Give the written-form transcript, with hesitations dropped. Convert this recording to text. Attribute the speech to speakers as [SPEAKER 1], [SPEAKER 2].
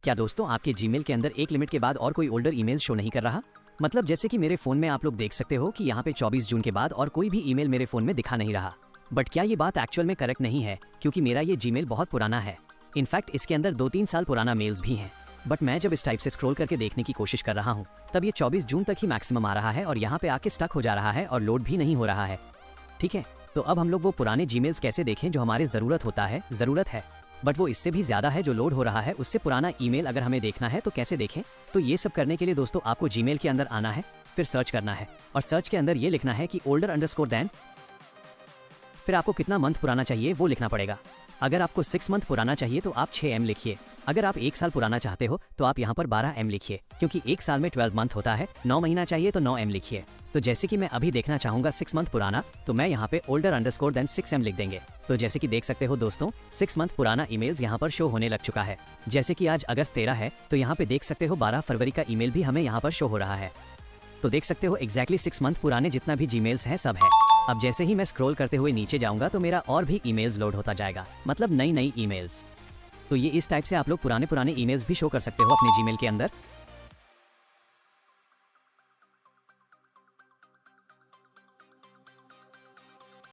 [SPEAKER 1] क्या दोस्तों आपके जीमेल के अंदर एक लिमिट के बाद और कोई ओल्डर ईमेल शो नहीं कर रहा? मतलब जैसे कि मेरे फोन में आप लोग देख सकते हो कि यहाँ पे 24 जून के बाद और कोई भी ईमेल मेरे फोन में दिखा नहीं रहा। बट क्या ये बात एक्चुअल में करेक्ट नहीं है, क्योंकि मेरा ये जीमेल बहुत पुराना है। इनफैक्ट इसके अंदर 2-3 साल पुराना मेल्स भी हैं। बट मैं जब इस टाइप से स्क्रॉल करके देखने की कोशिश कर रहा हूँ तब ये 24 जून तक ही मैक्सिमम आ रहा है और यहाँ पे आके स्टक हो जा रहा है और लोड भी नहीं हो रहा है। ठीक है, तो अब हम लोग वो पुराने जीमेल्स कैसे देखें जो हमारे ज़रूरत है बट वो इससे भी ज़्यादा है जो लोड हो रहा है उससे पुराना ईमेल अगर हमें देखना है तो कैसे देखें? तो ये सब करने के लिए दोस्तों आपको जीमेल के अंदर आना है, फिर सर्च करना है और सर्च के अंदर ये लिखना है कि older_than, फिर आपको कितना मंथ पुराना चाहिए वो लिखना पड़ेगा। अगर आपको 6 मंथ पुराना चाहिए तो आप 6M लिखिए। अगर आप 1 साल पुराना चाहते हो तो आप यहाँ पर 12M लिखिए, क्योंकि 1 साल में 12 मंथ होता है। 9 महीना चाहिए तो 9M लिखिए। तो जैसे कि मैं अभी देखना चाहूँगा 6 मंथ पुराना, तो मैं यहाँ पे older_than 6M लिख देंगे। तो जैसे कि देख सकते हो दोस्तों 6 मंथ पुराना ईमेल्स यहाँ पर शो होने लग चुका है। जैसे कि आज अगस्त 13 है तो यहाँ पे देख सकते हो 12 फरवरी का ईमेल भी हमें यहाँ पर शो हो रहा है। तो देख सकते हो एग्जैक्टली 6 मंथ पुराने जितना भी जीमेल्स हैं सब है। अब जैसे ही मैं स्क्रॉल करते हुए नीचे जाऊंगा तो मेरा और भी ईमेल्स लोड होता जाएगा, मतलब नई ईमेल्स। तो ये इस टाइप से आप लोग पुराने ईमेल्स भी शो कर सकते हो अपने जीमेल के अंदर।